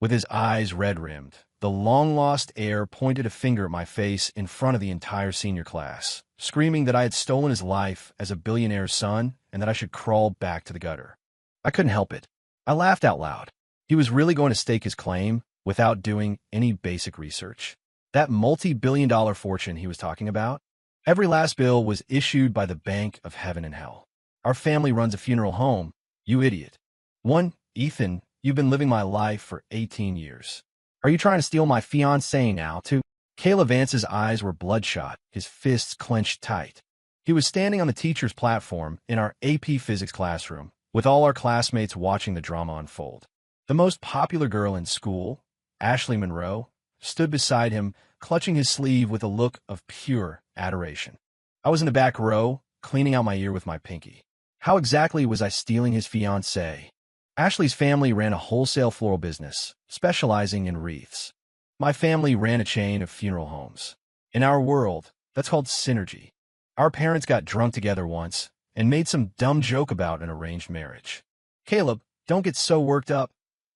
With his eyes red-rimmed, the long-lost heir pointed a finger at my face in front of the entire senior class, screaming that I had stolen his life as a billionaire's son and that I should crawl back to the gutter. I couldn't help it. I laughed out loud. He was really going to stake his claim without doing any basic research. That multi-billion-dollar fortune he was talking about? Every last bill was issued by the Bank of Heaven and Hell. Our family runs a funeral home, you idiot. Ethan, you've been living my life for 18 years. Are you trying to steal my fiancée now, too? Caleb Vance's eyes were bloodshot, his fists clenched tight. He was standing on the teacher's platform in our AP Physics classroom, with all our classmates watching the drama unfold. The most popular girl in school, Ashley Monroe, stood beside him, clutching his sleeve with a look of pure adoration. I was in the back row, cleaning out my ear with my pinky. How exactly was I stealing his fiancée? Ashley's family ran a wholesale floral business, specializing in wreaths. My family ran a chain of funeral homes. In our world, that's called synergy. Our parents got drunk together once and made some dumb joke about an arranged marriage. Caleb, don't get so worked up,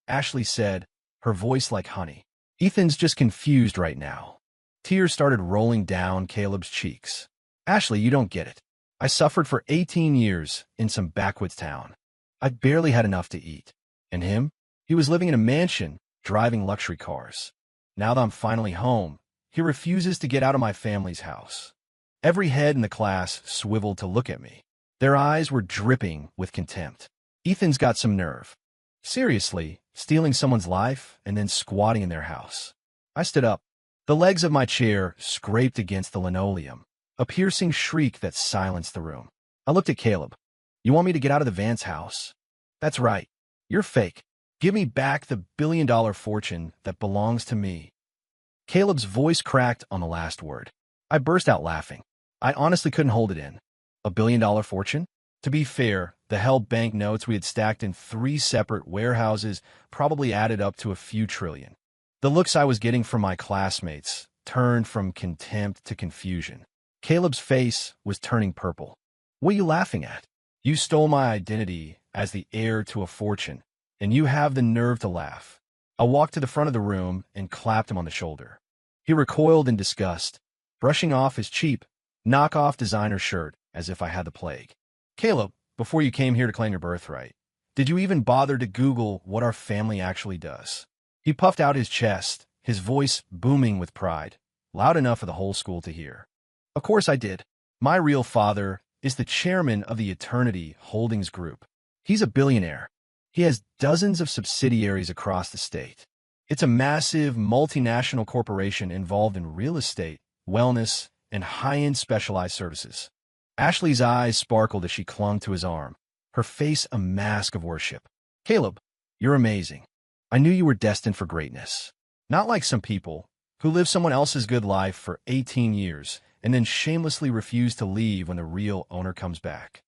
Ashley said, her voice like honey. Ethan's just confused right now. Tears started rolling down Caleb's cheeks. Ashley, you don't get it. I suffered for 18 years in some backwoods town. I barely had enough to eat. And him? He was living in a mansion, driving luxury cars. Now that I'm finally home, he refuses to get out of my family's house. Every head in the class swiveled to look at me. Their eyes were dripping with contempt. Ethan's got some nerve. Seriously, stealing someone's life and then squatting in their house. I stood up. The legs of my chair scraped against the linoleum, a piercing shriek that silenced the room. I looked at Caleb. You want me to get out of the Vance house? That's right. You're fake. Give me back the billion-dollar fortune that belongs to me. Caleb's voice cracked on the last word. I burst out laughing. I honestly couldn't hold it in. A billion-dollar fortune? To be fair, the held bank notes we had stacked in 3 separate warehouses probably added up to a few trillion. The looks I was getting from my classmates turned from contempt to confusion. Caleb's face was turning purple. What are you laughing at? You stole my identity as the heir to a fortune, and you have the nerve to laugh. I walked to the front of the room and clapped him on the shoulder. He recoiled in disgust, brushing off his cheap, knockoff designer shirt as if I had the plague. Caleb, before you came here to claim your birthright, did you even bother to Google what our family actually does? He puffed out his chest, his voice booming with pride, loud enough for the whole school to hear. Of course I did. My real father is the chairman of the Eternity Holdings Group. He's a billionaire. He has dozens of subsidiaries across the state. It's a massive multinational corporation involved in real estate, wellness, and high-end specialized services. Ashley's eyes sparkled as she clung to his arm, her face a mask of worship. Caleb, you're amazing. I knew you were destined for greatness. Not like some people who live someone else's good life for 18 years and then shamelessly refuse to leave when the real owner comes back.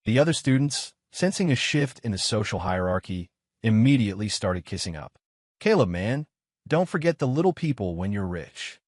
The other students, sensing a shift in the social hierarchy, immediately started kissing up. Caleb, man, don't forget the little people when you're rich.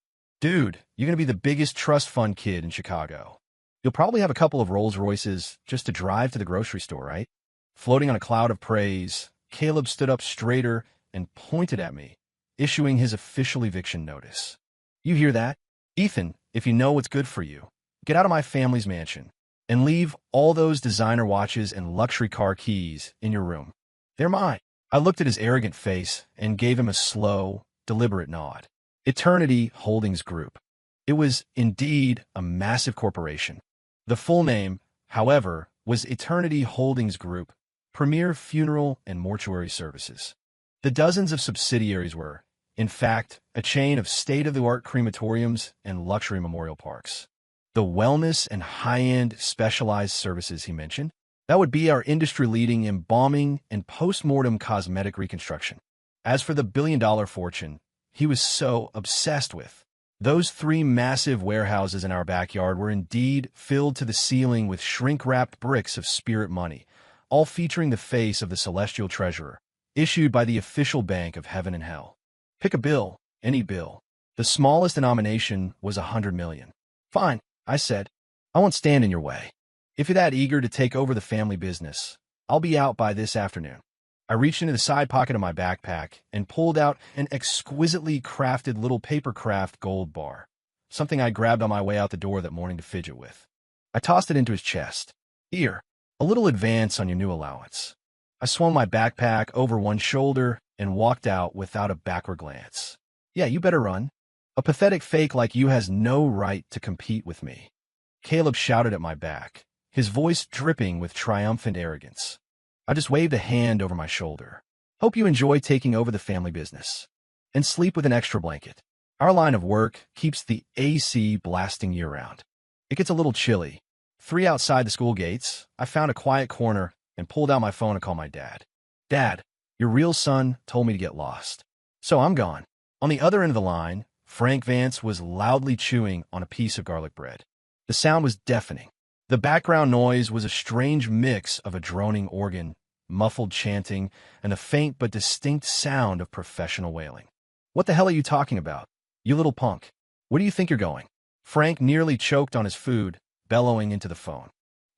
Dude, you're going to be the biggest trust fund kid in Chicago. You'll probably have a couple of Rolls Royces just to drive to the grocery store, right? Floating on a cloud of praise, Caleb stood up straighter and pointed at me, issuing his official eviction notice. You hear that? Ethan, if you know what's good for you, get out of my family's mansion and leave all those designer watches and luxury car keys in your room. They're mine. I looked at his arrogant face and gave him a slow, deliberate nod. Eternity Holdings Group. It was indeed a massive corporation. The full name, however, was Eternity Holdings Group, Premier Funeral and Mortuary Services. The dozens of subsidiaries were, in fact, a chain of state-of-the-art crematoriums and luxury memorial parks. The wellness and high-end specialized services he mentioned, that would be our industry-leading embalming and post-mortem cosmetic reconstruction. As for the billion-dollar fortune he was so obsessed with, those 3 massive warehouses in our backyard were indeed filled to the ceiling with shrink-wrapped bricks of spirit money, all featuring the face of the celestial treasurer, issued by the official Bank of Heaven and Hell. Pick a bill, any bill. The smallest denomination was $100 million. Fine, I said. I won't stand in your way. If you're that eager to take over the family business, I'll be out by this afternoon. I reached into the side pocket of my backpack and pulled out an exquisitely crafted little paper craft gold bar, something I grabbed on my way out the door that morning to fidget with. I tossed it into his chest. Here, a little advance on your new allowance. I swung my backpack over one shoulder and walked out without a backward glance. Yeah, you better run. A pathetic fake like you has no right to compete with me. Caleb shouted at my back, his voice dripping with triumphant arrogance. I just waved a hand over my shoulder. Hope you enjoy taking over the family business. And sleep with an extra blanket. Our line of work keeps the AC blasting year-round. It gets a little chilly. 3 outside the school gates, I found a quiet corner and pulled out my phone to call my dad. Dad, your real son told me to get lost. So I'm gone. On the other end of the line, Frank Vance was loudly chewing on a piece of garlic bread. The sound was deafening. The background noise was a strange mix of a droning organ, muffled chanting, and the faint but distinct sound of professional wailing. What the hell are you talking about? You little punk. Where do you think you're going? Frank nearly choked on his food, bellowing into the phone.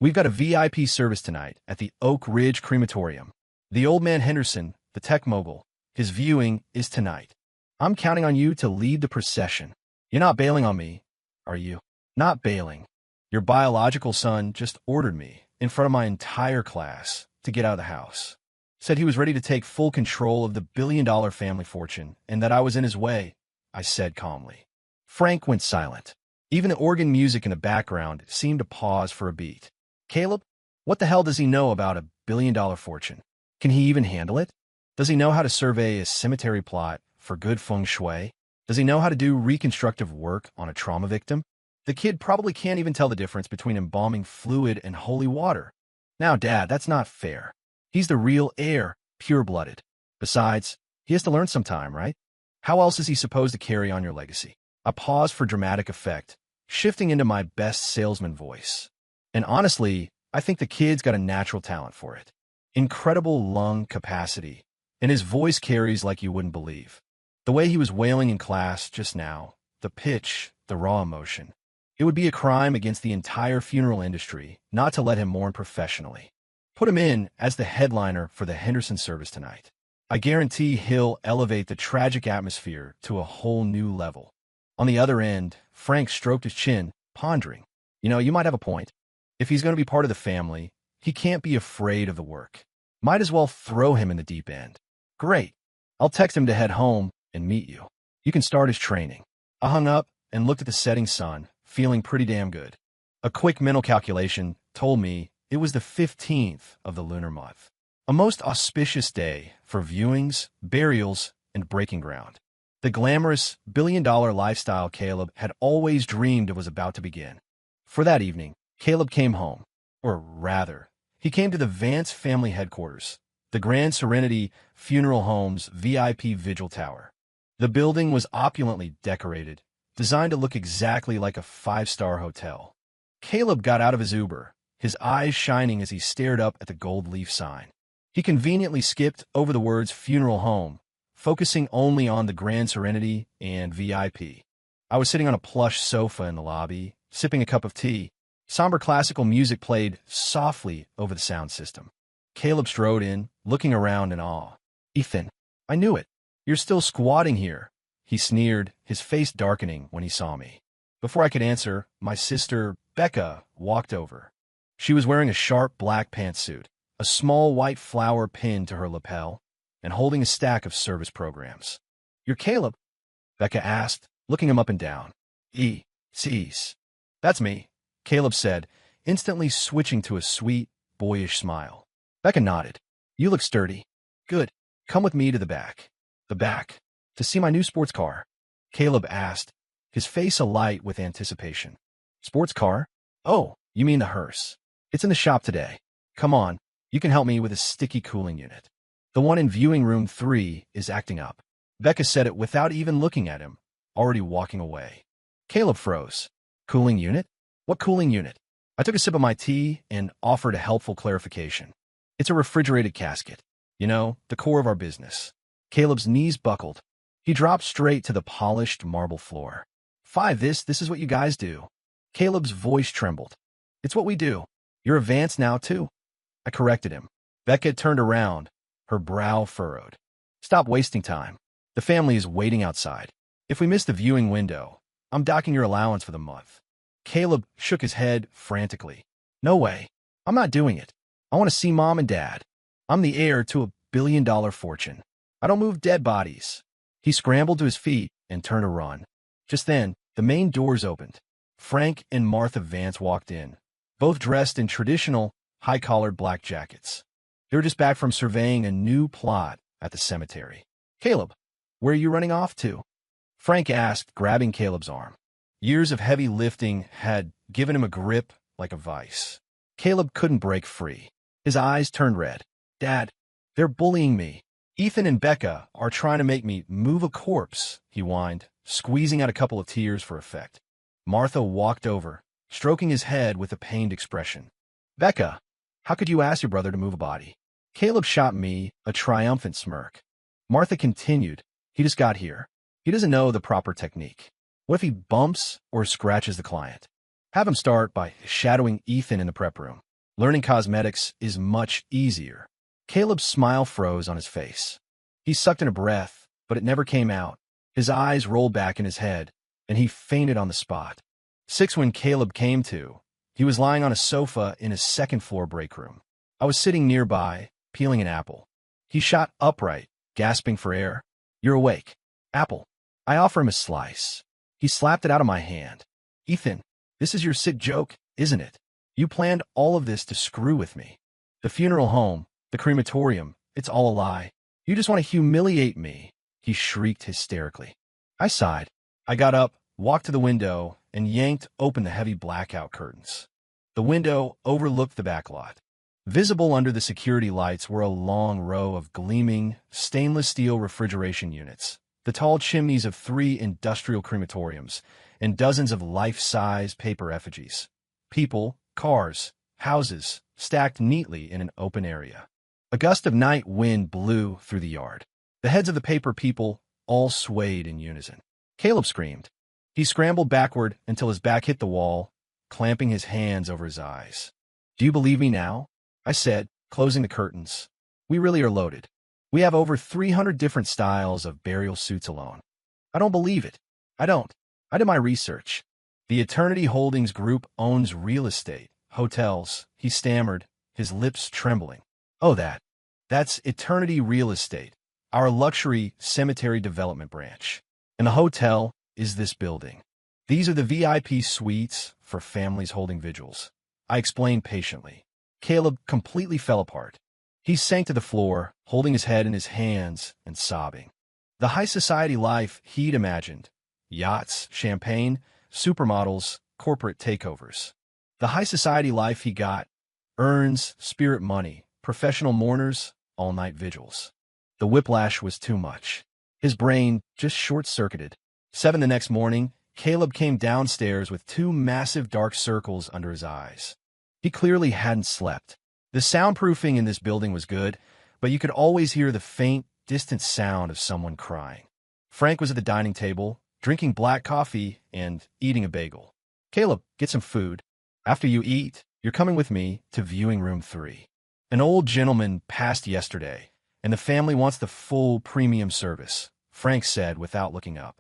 We've got a VIP service tonight at the Oak Ridge Crematorium. The old man Henderson, the tech mogul, his viewing is tonight. I'm counting on you to lead the procession. You're not bailing on me, are you? Not bailing. Your biological son just ordered me, in front of my entire class, to get out of the house. Said he was ready to take full control of the billion-dollar family fortune, and that I was in his way, I said calmly. Frank went silent. Even the organ music in the background seemed to pause for a beat. Caleb, what the hell does he know about a billion-dollar fortune? Can he even handle it? Does he know how to survey a cemetery plot for good feng shui? Does he know how to do reconstructive work on a trauma victim? The kid probably can't even tell the difference between embalming fluid and holy water. Now, Dad, that's not fair. He's the real heir, pure-blooded. Besides, he has to learn sometime, right? How else is he supposed to carry on your legacy? I paused for dramatic effect, shifting into my best salesman voice. And honestly, I think the kid's got a natural talent for it. Incredible lung capacity, and his voice carries like you wouldn't believe. The way he was wailing in class just now, the pitch, the raw emotion. It would be a crime against the entire funeral industry not to let him mourn professionally. Put him in as the headliner for the Henderson service tonight. I guarantee he'll elevate the tragic atmosphere to a whole new level. On the other end, Frank stroked his chin, pondering. You might have a point. If he's going to be part of the family, he can't be afraid of the work. Might as well throw him in the deep end. Great. I'll text him to head home and meet you. You can start his training. I hung up and looked at the setting sun, feeling pretty damn good. A quick mental calculation told me it was the 15th of the lunar month. A most auspicious day for viewings, burials, and breaking ground. The glamorous, billion-dollar lifestyle Caleb had always dreamed of was about to begin. For that evening, Caleb came home. Or rather, he came to the Vance family headquarters, the Grand Serenity Funeral Home's VIP Vigil Tower. The building was opulently decorated, designed to look exactly like a 5-star hotel. Caleb got out of his Uber, his eyes shining as he stared up at the gold leaf sign. He conveniently skipped over the words funeral home, focusing only on the Grand Serenity and VIP. I was sitting on a plush sofa in the lobby, sipping a cup of tea. Somber classical music played softly over the sound system. Caleb strode in, looking around in awe. Ethan, I knew it. You're still squatting here. He sneered, his face darkening when he saw me. Before I could answer, my sister, Becca, walked over. She was wearing a sharp black pantsuit, a small white flower pinned to her lapel, and holding a stack of service programs. You're Caleb? Becca asked, looking him up and down. Cease. That's me, Caleb said, instantly switching to a sweet, boyish smile. Becca nodded. You look sturdy. Good. Come with me to the back. The back? To see my new sports car? Caleb asked, his face alight with anticipation. Sports car? Oh, you mean the hearse. It's in the shop today. Come on, you can help me with a sticky cooling unit. The one in viewing room 3 is acting up. Becca said it without even looking at him, already walking away. Caleb froze. Cooling unit? What cooling unit? I took a sip of my tea and offered a helpful clarification. It's a refrigerated casket. The core of our business. Caleb's knees buckled. He dropped straight to the polished marble floor. 5, this is what you guys do. Caleb's voice trembled. It's what we do. You're a Vance now, too. I corrected him. Becca turned around, her brow furrowed. Stop wasting time. The family is waiting outside. If we miss the viewing window, I'm docking your allowance for the month. Caleb shook his head frantically. No way. I'm not doing it. I want to see Mom and Dad. I'm the heir to $1 billion fortune. I don't move dead bodies. He scrambled to his feet and turned to run. Just then, the main doors opened. Frank and Martha Vance walked in, both dressed in traditional, high-collared black jackets. They were just back from surveying a new plot at the cemetery. Caleb, where are you running off to? Frank asked, grabbing Caleb's arm. Years of heavy lifting had given him a grip like a vice. Caleb couldn't break free. His eyes turned red. Dad, they're bullying me. Ethan and Becca are trying to make me move a corpse, he whined, squeezing out a couple of tears for effect. Martha walked over, stroking his head with a pained expression. Becca, how could you ask your brother to move a body? Caleb shot me a triumphant smirk. Martha continued, he just got here. He doesn't know the proper technique. What if he bumps or scratches the client? Have him start by shadowing Ethan in the prep room. Learning cosmetics is much easier. Caleb's smile froze on his face. He sucked in a breath, but it never came out. His eyes rolled back in his head, and he fainted on the spot. 6 when Caleb came to, he was lying on a sofa in his second-floor break room. I was sitting nearby, peeling an apple. He shot upright, gasping for air. You're awake. Apple. I offer him a slice. He slapped it out of my hand. Ethan, this is your sick joke, isn't it? You planned all of this to screw with me. The funeral home, the crematorium, it's all a lie. You just want to humiliate me, he shrieked hysterically. I sighed. I got up, walked to the window, and yanked open the heavy blackout curtains. The window overlooked the back lot. Visible under the security lights were a long row of gleaming, stainless steel refrigeration units, the tall chimneys of 3 industrial crematoriums, and dozens of life-size paper effigies. People, cars, houses, stacked neatly in an open area. A gust of night wind blew through the yard. The heads of the paper people all swayed in unison. Caleb screamed. He scrambled backward until his back hit the wall, clamping his hands over his eyes. Do you believe me now? I said, closing the curtains. We really are loaded. We have over 300 different styles of burial suits alone. I don't believe it. I don't. I did my research. The Eternity Holdings Group owns real estate, hotels, he stammered, his lips trembling. Oh, that's Eternity Real Estate, our luxury cemetery development branch. And the hotel is this building. These are the VIP suites for families holding vigils. I explained patiently. Caleb completely fell apart. He sank to the floor, holding his head in his hands and sobbing. The high society life he'd imagined. Yachts, champagne, supermodels, corporate takeovers. The high society life he got. Urns, spirit money, professional mourners, all-night vigils. The whiplash was too much. His brain just short-circuited. 7 the next morning, Caleb came downstairs with 2 massive dark circles under his eyes. He clearly hadn't slept. The soundproofing in this building was good, but you could always hear the faint, distant sound of someone crying. Frank was at the dining table, drinking black coffee and eating a bagel. Caleb, get some food. After you eat, you're coming with me to viewing room 3. An old gentleman passed yesterday, and the family wants the full premium service, Frank said without looking up.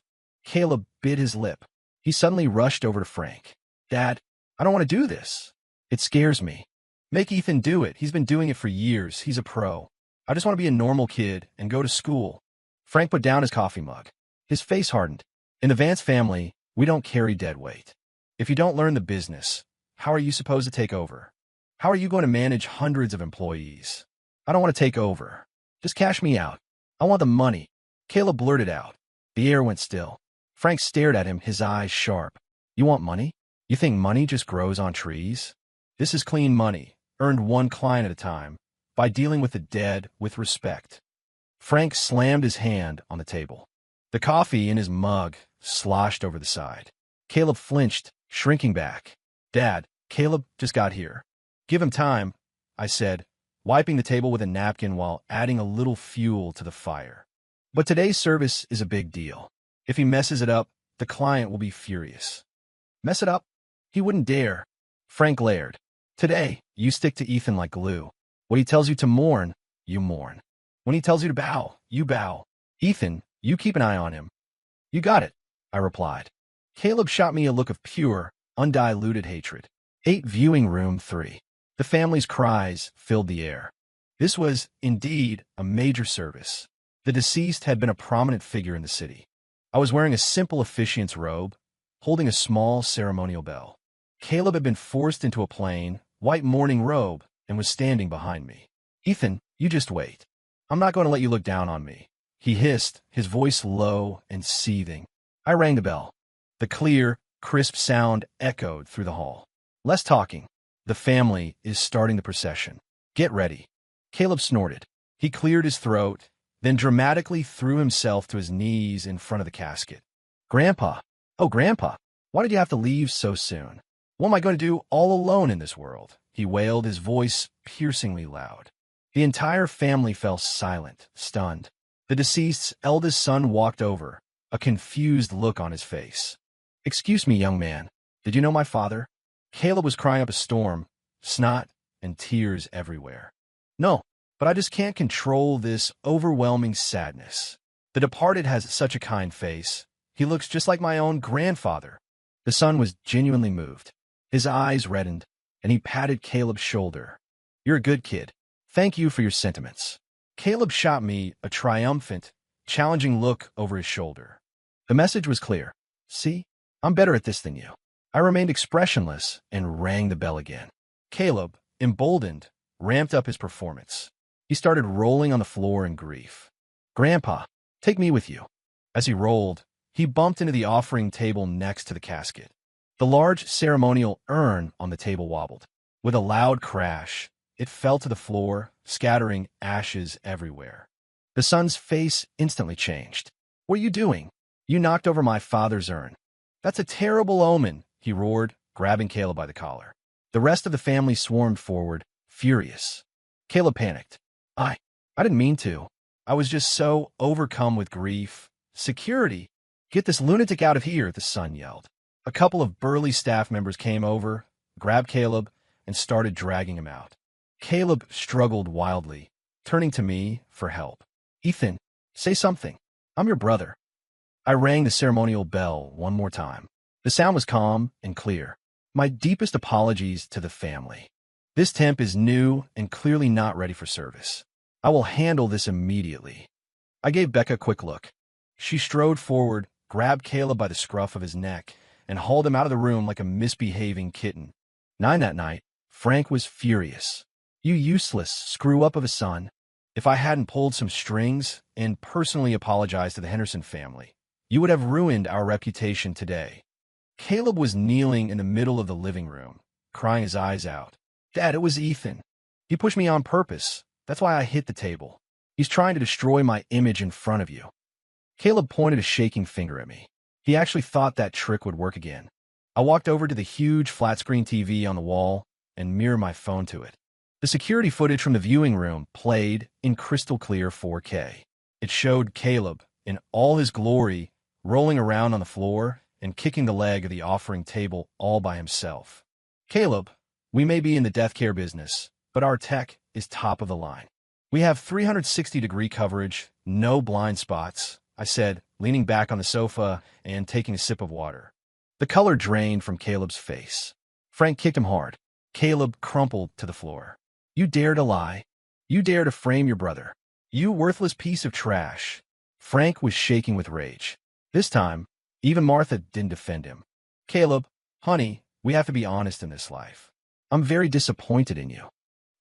Caleb bit his lip. He suddenly rushed over to Frank. Dad, I don't want to do this. It scares me. Make Ethan do it. He's been doing it for years. He's a pro. I just want to be a normal kid and go to school. Frank put down his coffee mug. His face hardened. In the Vance family, we don't carry dead weight. If you don't learn the business, how are you supposed to take over? How are you going to manage hundreds of employees? I don't want to take over. Just cash me out. I want the money. Caleb blurted out. The air went still. Frank stared at him, his eyes sharp. You want money? You think money just grows on trees? This is clean money, earned one client at a time, by dealing with the dead with respect. Frank slammed his hand on the table. The coffee in his mug sloshed over the side. Caleb flinched, shrinking back. Dad, Caleb just got here. Give him time, I said, wiping the table with a napkin while adding a little fuel to the fire. But today's service is a big deal. If he messes it up, the client will be furious. Mess it up? He wouldn't dare. Frank glared. Today, you stick to Ethan like glue. What he tells you to mourn, you mourn. When he tells you to bow, you bow. Ethan, you keep an eye on him. You got it, I replied. Caleb shot me a look of pure, undiluted hatred. 8 Viewing Room 3. The family's cries filled the air. This was, indeed, a major service. The deceased had been a prominent figure in the city. I was wearing a simple officiant's robe, holding a small ceremonial bell. Caleb had been forced into a plain, white mourning robe and was standing behind me. Ethan, you just wait. I'm not going to let you look down on me, he hissed, his voice low and seething. I rang the bell. The clear, crisp sound echoed through the hall. Less talking. The family is starting the procession. Get ready. Caleb snorted. He cleared his throat, then dramatically threw himself to his knees in front of the casket. Grandpa, oh, Grandpa, why did you have to leave so soon? What am I going to do all alone in this world? He wailed, his voice piercingly loud. The entire family fell silent, stunned. The deceased's eldest son walked over, a confused look on his face. Excuse me, young man. Did you know my father? Caleb was crying up a storm, snot and tears everywhere. No, but I just can't control this overwhelming sadness. The departed has such a kind face. He looks just like my own grandfather. The son was genuinely moved. His eyes reddened, and he patted Caleb's shoulder. You're a good kid. Thank you for your sentiments. Caleb shot me a triumphant, challenging look over his shoulder. The message was clear. See, I'm better at this than you. I remained expressionless and rang the bell again. Caleb, emboldened, ramped up his performance. He started rolling on the floor in grief. Grandpa, take me with you. As he rolled, he bumped into the offering table next to the casket. The large ceremonial urn on the table wobbled. With a loud crash, it fell to the floor, scattering ashes everywhere. The son's face instantly changed. What are you doing? You knocked over my father's urn. That's a terrible omen, he roared, grabbing Caleb by the collar. The rest of the family swarmed forward, furious. Caleb panicked. I didn't mean to. I was just so overcome with grief. Security! Get this lunatic out of here, the son yelled. A couple of burly staff members came over, grabbed Caleb, and started dragging him out. Caleb struggled wildly, turning to me for help. Ethan, say something. I'm your brother. I rang the ceremonial bell one more time. The sound was calm and clear. My deepest apologies to the family. This temp is new and clearly not ready for service. I will handle this immediately. I gave Becca a quick look. She strode forward, grabbed Caleb by the scruff of his neck, and hauled him out of the room like a misbehaving kitten. 9 that night, Frank was furious. You useless screw-up of a son. If I hadn't pulled some strings and personally apologized to the Henderson family, you would have ruined our reputation today. Caleb was kneeling in the middle of the living room, crying his eyes out. Dad, it was Ethan. He pushed me on purpose. That's why I hit the table. He's trying to destroy my image in front of you. Caleb pointed a shaking finger at me. He actually thought that trick would work again. I walked over to the huge flat-screen TV on the wall and mirrored my phone to it. The security footage from the viewing room played in crystal-clear 4K. It showed Caleb, in all his glory, rolling around on the floor and kicking the leg of the offering table all by himself. Caleb, we may be in the death care business, but our tech is top of the line. We have 360-degree coverage, no blind spots, I said, leaning back on the sofa and taking a sip of water. The color drained from Caleb's face. Frank kicked him hard. Caleb crumpled to the floor. You dare to lie. You dare to frame your brother. You worthless piece of trash. Frank was shaking with rage. This time, even Martha didn't defend him. Caleb, honey, we have to be honest in this life. I'm very disappointed in you.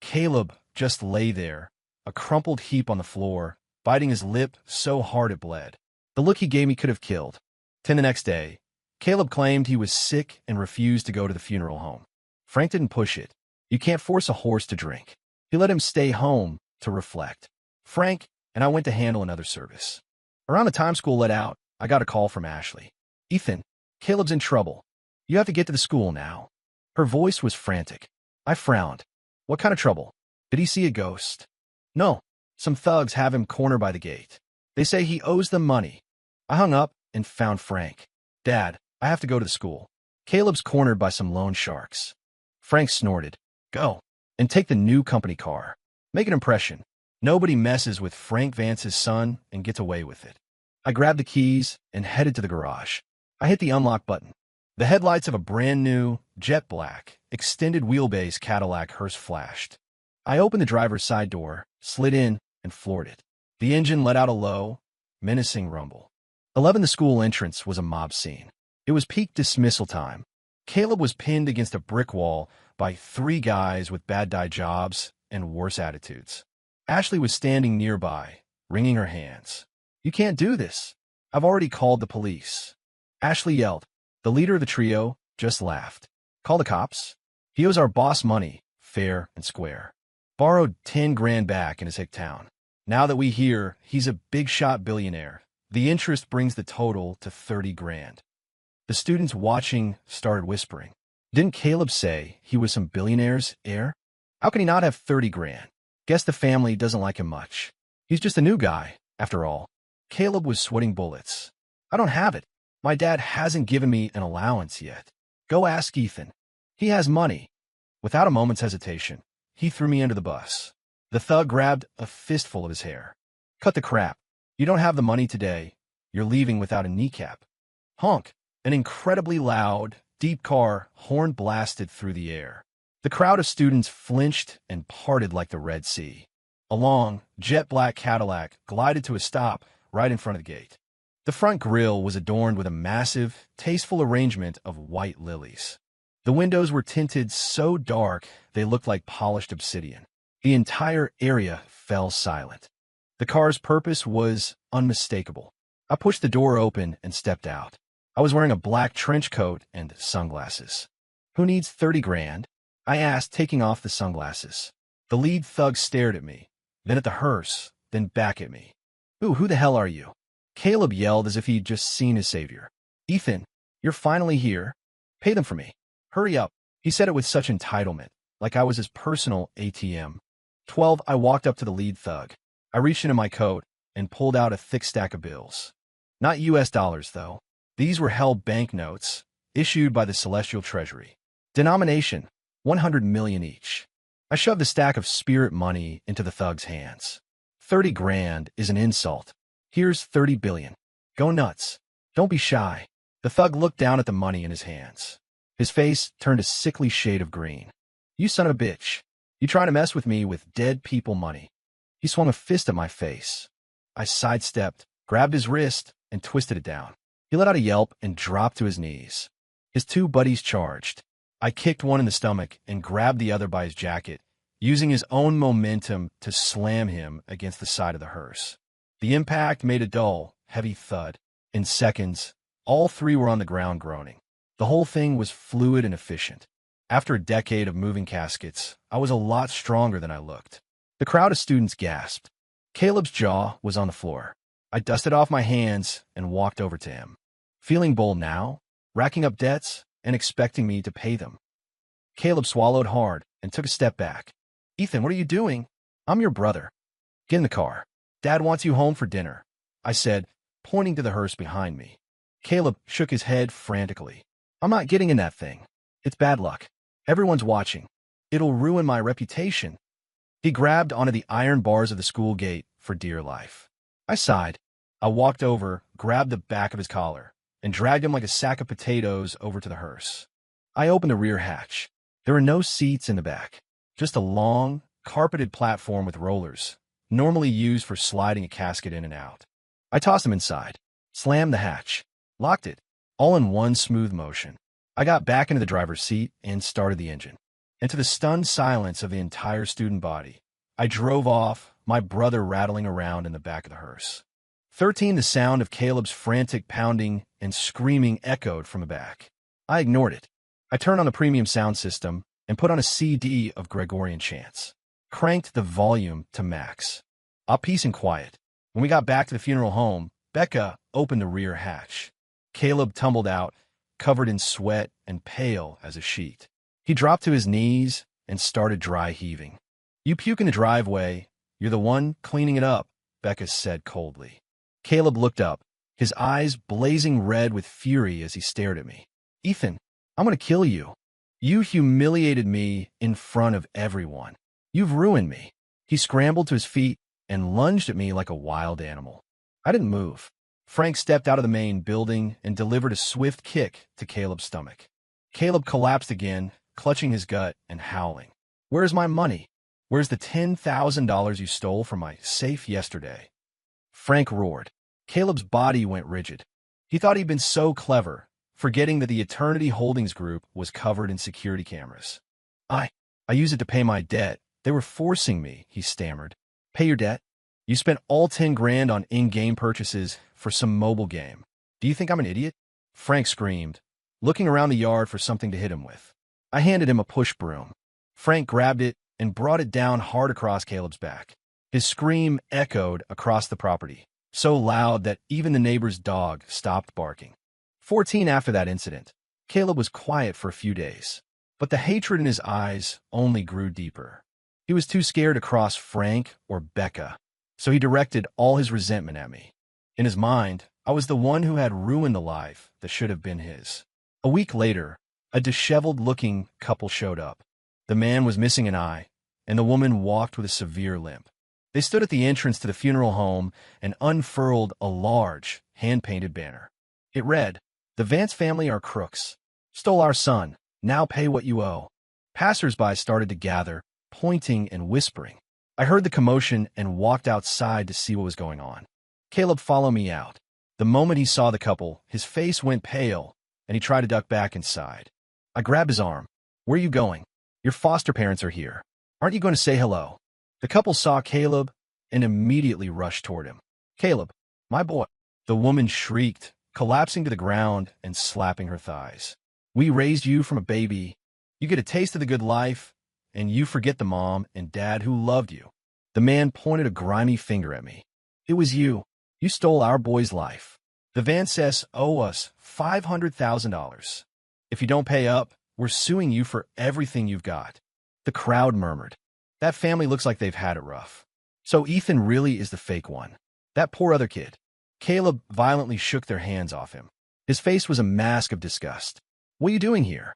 Caleb just lay there, a crumpled heap on the floor, biting his lip so hard it bled. The look he gave me could have killed. The next day, Caleb claimed he was sick and refused to go to the funeral home. Frank didn't push it. You can't force a horse to drink. He let him stay home to reflect. Frank and I went to handle another service. Around the time school let out, I got a call from Ashley. Ethan, Caleb's in trouble. You have to get to the school now. Her voice was frantic. I frowned. What kind of trouble? Did he see a ghost? No. Some thugs have him cornered by the gate. They say he owes them money. I hung up and found Frank. Dad, I have to go to the school. Caleb's cornered by some loan sharks. Frank snorted. Go, and take the new company car. Make an impression. Nobody messes with Frank Vance's son and gets away with it. I grabbed the keys and headed to the garage. I hit the unlock button. The headlights of a brand new, jet black, extended wheelbase Cadillac hearse flashed. I opened the driver's side door, slid in, and floored it. The engine let out a low, menacing rumble. 11 The school entrance was a mob scene. It was peak dismissal time. Caleb was pinned against a brick wall by 3 guys with bad-dye jobs and worse attitudes. Ashley was standing nearby, wringing her hands. "You can't do this. I've already called the police." Ashley yelled. The leader of the trio just laughed. "Call the cops? He owes our boss money, fair and square. Borrowed 10 grand back in his hick town. Now that we hear he's a big-shot billionaire, the interest brings the total to 30 grand. The students watching started whispering. Didn't Caleb say he was some billionaire's heir? How can he not have 30 grand? Guess the family doesn't like him much. He's just a new guy, after all. Caleb was sweating bullets. "I don't have it. My dad hasn't given me an allowance yet. Go ask Ethan. He has money." Without a moment's hesitation, he threw me under the bus. The thug grabbed a fistful of his hair. "Cut the crap. You don't have the money today. You're leaving without a kneecap." Honk! An incredibly loud, deep car horn blasted through the air. The crowd of students flinched and parted like the Red Sea. A long, jet-black Cadillac glided to a stop right in front of the gate. The front grille was adorned with a massive, tasteful arrangement of white lilies. The windows were tinted so dark they looked like polished obsidian. The entire area fell silent. The car's purpose was unmistakable. I pushed the door open and stepped out. I was wearing a black trench coat and sunglasses. "Who needs 30 grand? I asked, taking off the sunglasses. The lead thug stared at me, then at the hearse, then back at me. "Ooh, who the hell are you?" Caleb yelled as if he'd just seen his savior. "Ethan, you're finally here. Pay them for me. Hurry up." He said it with such entitlement, like I was his personal ATM. 12 I walked up to the lead thug. I reached into my coat and pulled out a thick stack of bills. Not US dollars, though. These were held banknotes, issued by the Celestial Treasury. Denomination, 100 million each. I shoved the stack of spirit money into the thug's hands. 30 grand is an insult. Here's 30 billion. Go nuts. Don't be shy. The thug looked down at the money in his hands. His face turned a sickly shade of green. "You son of a bitch. You trying to mess with me with dead people money?" He swung a fist at my face. I sidestepped, grabbed his wrist, and twisted it down. He let out a yelp and dropped to his knees. His 2 buddies charged. I kicked one in the stomach and grabbed the other by his jacket, using his own momentum to slam him against the side of the hearse. The impact made a dull, heavy thud. In seconds, all 3 were on the ground groaning. The whole thing was fluid and efficient. After a decade of moving caskets, I was a lot stronger than I looked. The crowd of students gasped. Caleb's jaw was on the floor. I dusted off my hands and walked over to him. Feeling bold now, racking up debts and expecting me to pay them. Caleb swallowed hard and took a step back. "Ethan, what are you doing? I'm your brother. Get in the car. Dad wants you home for dinner," I said, pointing to the hearse behind me. Caleb shook his head frantically. "I'm not getting in that thing. It's bad luck. Everyone's watching. It'll ruin my reputation." He grabbed onto the iron bars of the school gate for dear life. I sighed. I walked over, grabbed the back of his collar, and dragged him like a sack of potatoes over to the hearse. I opened the rear hatch. There were no seats in the back, just a long, carpeted platform with rollers, normally used for sliding a casket in and out. I tossed him inside, slammed the hatch, locked it, all in one smooth motion. I got back into the driver's seat and started the engine. And to the stunned silence of the entire student body, I drove off, my brother rattling around in the back of the hearse. 13 The sound of Caleb's frantic pounding and screaming echoed from the back. I ignored it. I turned on the premium sound system and put on a CD of Gregorian chants. Cranked the volume to max. All peace and quiet. When we got back to the funeral home, Becca opened the rear hatch. Caleb tumbled out, covered in sweat and pale as a sheet. He dropped to his knees and started dry heaving. "You puke in the driveway. You're the one cleaning it up," Becca said coldly. Caleb looked up, his eyes blazing red with fury as he stared at me. "Ethan, I'm going to kill you. You humiliated me in front of everyone. You've ruined me." He scrambled to his feet, and lunged at me like a wild animal. I didn't move. Frank stepped out of the main building and delivered a swift kick to Caleb's stomach. Caleb collapsed again, clutching his gut and howling. "Where's my money? Where's the $10,000 you stole from my safe yesterday?" Frank roared. Caleb's body went rigid. He thought he'd been so clever, forgetting that the Eternity Holdings Group was covered in security cameras. I used it to pay my debt. They were forcing me," he stammered. "Pay your debt? You spent all 10 grand on in-game purchases for some mobile game. Do you think I'm an idiot?" Frank screamed, looking around the yard for something to hit him with. I handed him a push broom. Frank grabbed it and brought it down hard across Caleb's back. His scream echoed across the property, so loud that even the neighbor's dog stopped barking. 14 after that incident, Caleb was quiet for a few days, but the hatred in his eyes only grew deeper. He was too scared to cross Frank or Becca, so he directed all his resentment at me. In his mind, I was the one who had ruined the life that should have been his. A week later, a disheveled-looking couple showed up. The man was missing an eye, and the woman walked with a severe limp. They stood at the entrance to the funeral home and unfurled a large, hand-painted banner. It read, "The Vance family are crooks. Stole our son. Now pay what you owe." Passers-by started to gather, pointing and whispering. I heard the commotion and walked outside to see what was going on. Caleb followed me out. The moment he saw the couple, his face went pale, and he tried to duck back inside. I grabbed his arm. "Where are you going? Your foster parents are here. Aren't you going to say hello?" The couple saw Caleb and immediately rushed toward him. "Caleb, my boy," the woman shrieked, collapsing to the ground and slapping her thighs. "We raised you from a baby. You get a taste of the good life, and you forget the mom and dad who loved you." The man pointed a grimy finger at me. "It was you. You stole our boy's life. The Vances owe us $500,000. If you don't pay up, we're suing you for everything you've got." The crowd murmured. "That family looks like they've had it rough. So Ethan really is the fake one. That poor other kid." Caleb violently shook their hands off him. His face was a mask of disgust. "What are you doing here?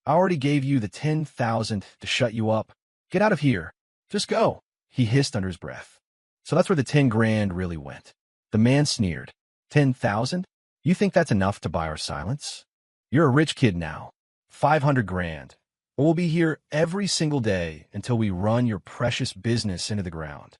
I already gave you the 10,000 to shut you up. Get out of here. Just go," he hissed under his breath. "So that's where the 10 grand really went." The man sneered. 10,000? You think that's enough to buy our silence? You're a rich kid now. 500 grand. Or we'll be here every single day until we run your precious business into the ground."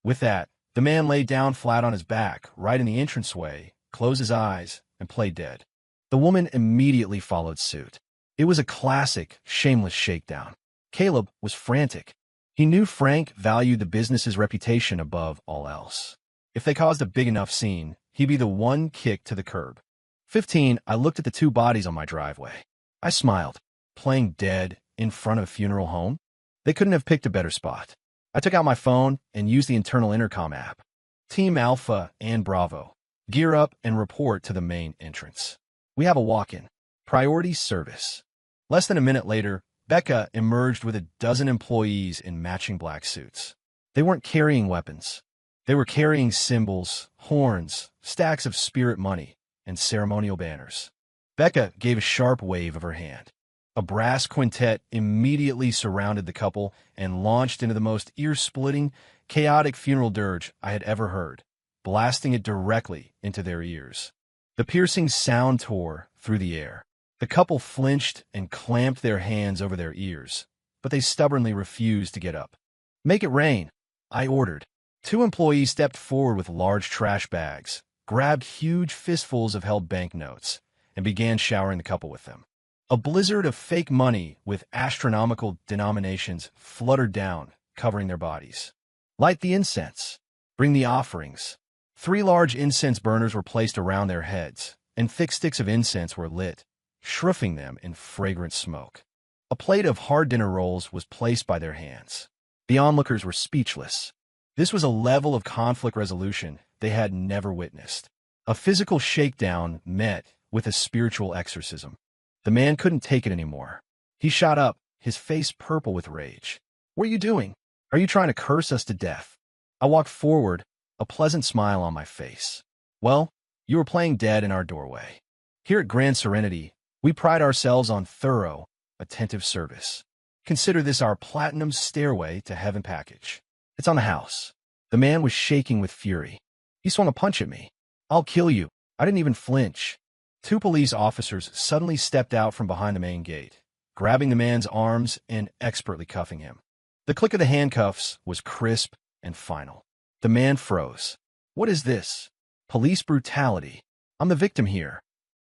With that, the man lay down flat on his back, right in the entranceway, closed his eyes, and played dead. The woman immediately followed suit. It was a classic, shameless shakedown. Caleb was frantic. He knew Frank valued the business's reputation above all else. If they caused a big enough scene, he'd be the one kick to the curb. 15, I looked at the 2 bodies on my driveway. I smiled. Playing dead in front of a funeral home? They couldn't have picked a better spot. I took out my phone and used the internal intercom app. "Team Alpha and Bravo, gear up and report to the main entrance. We have a walk-in. Priority service." Less than a minute later, Becca emerged with a dozen employees in matching black suits. They weren't carrying weapons. They were carrying symbols, horns, stacks of spirit money, and ceremonial banners. Becca gave a sharp wave of her hand. A brass quintet immediately surrounded the couple and launched into the most ear-splitting, chaotic funeral dirge I had ever heard, blasting it directly into their ears. The piercing sound tore through the air. The couple flinched and clamped their hands over their ears, but they stubbornly refused to get up. "Make it rain," I ordered. 2 employees stepped forward with large trash bags, grabbed huge fistfuls of held banknotes, and began showering the couple with them. A blizzard of fake money with astronomical denominations fluttered down, covering their bodies. "Light the incense. Bring the offerings." 3 large incense burners were placed around their heads, and thick sticks of incense were lit, shrouding them in fragrant smoke. A plate of hard dinner rolls was placed by their hands. The onlookers were speechless. This was a level of conflict resolution they had never witnessed. A physical shakedown met with a spiritual exorcism. The man couldn't take it anymore. He shot up, his face purple with rage. "What are you doing? Are you trying to curse us to death?" I walked forward, a pleasant smile on my face. "Well, you were playing dead in our doorway. Here at Grand Serenity, we pride ourselves on thorough, attentive service. Consider this our platinum stairway to heaven package. It's on the house. The man was shaking with fury. He swung a punch at me. "I'll kill you." I didn't even flinch. Two police officers suddenly stepped out from behind the main gate, grabbing the man's arms and expertly cuffing him. The click of the handcuffs was crisp and final. The man froze. "What is this? Police brutality. I'm the victim here."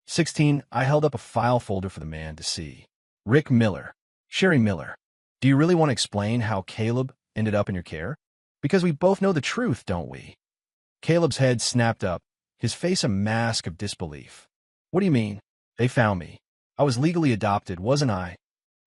16, I held up a file folder for the man to see. Rick Miller. Sherry Miller. "Do you really want to explain how Caleb ended up in your care? Because we both know the truth, don't we?" Caleb's head snapped up, his face a mask of disbelief. "What do you mean? They found me. I was legally adopted, wasn't I?"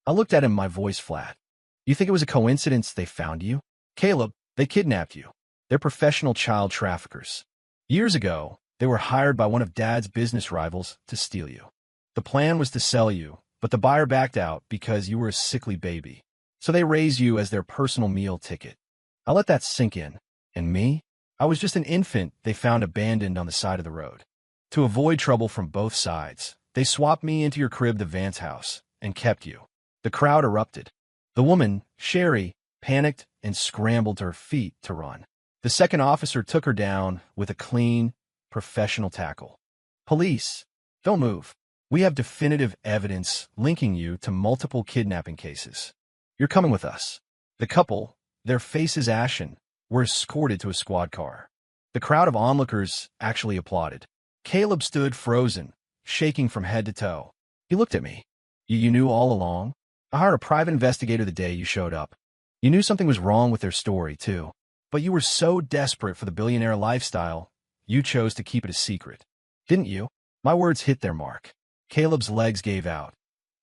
I looked at him, my voice flat. "You think it was a coincidence they found you? Caleb, they kidnapped you. They're professional child traffickers. Years ago, they were hired by one of Dad's business rivals to steal you. The plan was to sell you, but the buyer backed out because you were a sickly baby. So they raised you as their personal meal ticket." I let that sink in. And me? I was just an infant they found abandoned on the side of the road. To avoid trouble from both sides, they swapped me into your crib, the Vance house, and kept you. The crowd erupted. The woman, Sherry, panicked and scrambled to her feet to run. The second officer took her down with a clean, professional tackle. "Police, don't move. We have definitive evidence linking you to multiple kidnapping cases. You're coming with us." The couple, their faces ashen, were escorted to a squad car. The crowd of onlookers actually applauded. Caleb stood frozen, shaking from head to toe. He looked at me. You knew all along? I hired a private investigator the day you showed up. You knew something was wrong with their story, too. But you were so desperate for the billionaire lifestyle, you chose to keep it a secret. Didn't you?" My words hit their mark. Caleb's legs gave out,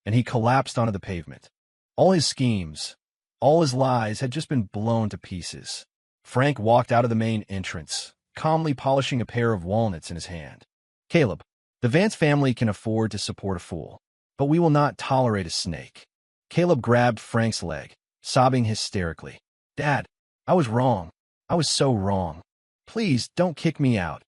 and he collapsed onto the pavement. All his schemes, all his lies had just been blown to pieces. Frank walked out of the main entrance, calmly polishing a pair of walnuts in his hand. "Caleb, the Vance family can afford to support a fool, but we will not tolerate a snake." Caleb grabbed Frank's leg, sobbing hysterically. "Dad, I was wrong. I was so wrong. Please don't kick me out."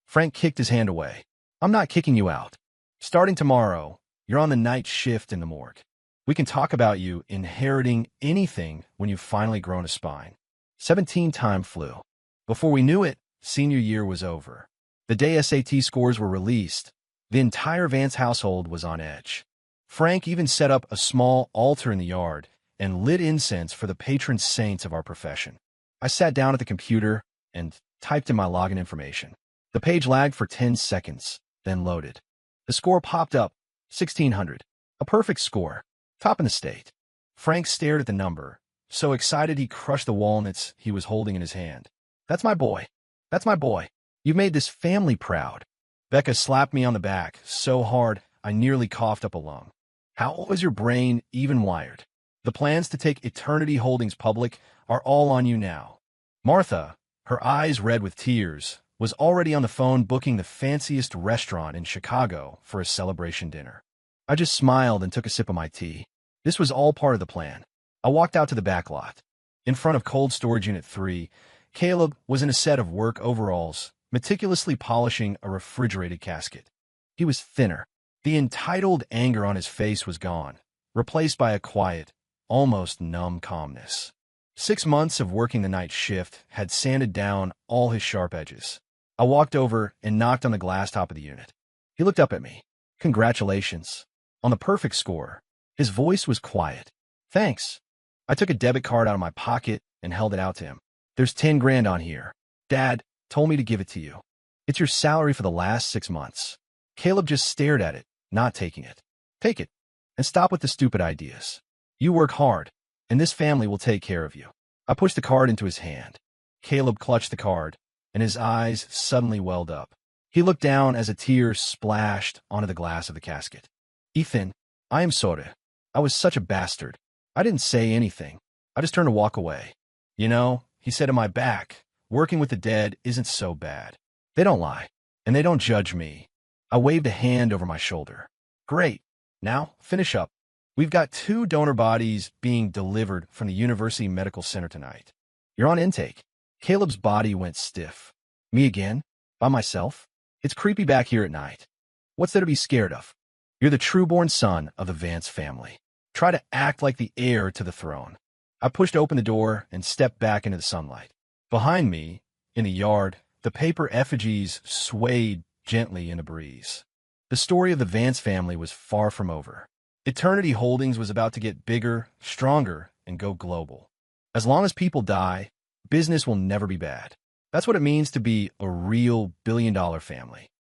Frank kicked his hand away. "I'm not kicking you out. Starting tomorrow, you're on the night shift in the morgue. We can talk about you inheriting anything when you've finally grown a spine." 17 time flew. Before we knew it, senior year was over. The day SAT scores were released, the entire Vance household was on edge. Frank even set up a small altar in the yard and lit incense for the patron saints of our profession. I sat down at the computer and typed in my login information. The page lagged for 10 seconds, then loaded. The score popped up, 1,600. A perfect score, top in the state. Frank stared at the number, so excited he crushed the walnuts he was holding in his hand. "That's my boy. That's my boy. You've made this family proud." Becca slapped me on the back so hard I nearly coughed up a lung. "How was your brain even wired? The plans to take Eternity Holdings public are all on you now." Martha, her eyes red with tears, was already on the phone booking the fanciest restaurant in Chicago for a celebration dinner. I just smiled and took a sip of my tea. This was all part of the plan. I walked out to the back lot. In front of Cold Storage Unit 3, Caleb was in a set of work overalls, meticulously polishing a refrigerated casket. He was thinner. The entitled anger on his face was gone, replaced by a quiet, almost numb calmness. 6 months of working the night shift had sanded down all his sharp edges. I walked over and knocked on the glass top of the unit. He looked up at me. "Congratulations. On the perfect score." His voice was quiet. "Thanks." I took a debit card out of my pocket and held it out to him. "There's 10 grand on here. Dad told me to give it to you. It's your salary for the last 6 months." Caleb just stared at it, not taking it. "Take it, and stop with the stupid ideas. You work hard, and this family will take care of you." I pushed the card into his hand. Caleb clutched the card, and his eyes suddenly welled up. He looked down as a tear splashed onto the glass of the casket. "Ethan, I am sorry. I was such a bastard. I didn't say anything. I just turned to walk away. You know," he said to my back, "working with the dead isn't so bad. They don't lie, and they don't judge me." I waved a hand over my shoulder. "Great. Now, finish up. We've got 2 donor bodies being delivered from the University Medical Center tonight. You're on intake." Caleb's body went stiff. "Me again? By myself? It's creepy back here at night. What's there to be scared of? You're the true-born son of the Vance family. Try to act like the heir to the throne." I pushed open the door and stepped back into the sunlight. Behind me, in the yard, the paper effigies swayed gently in a breeze. The story of the Vance family was far from over. Eternity Holdings was about to get bigger, stronger, and go global. As long as people die, business will never be bad. That's what it means to be a real billion-dollar family.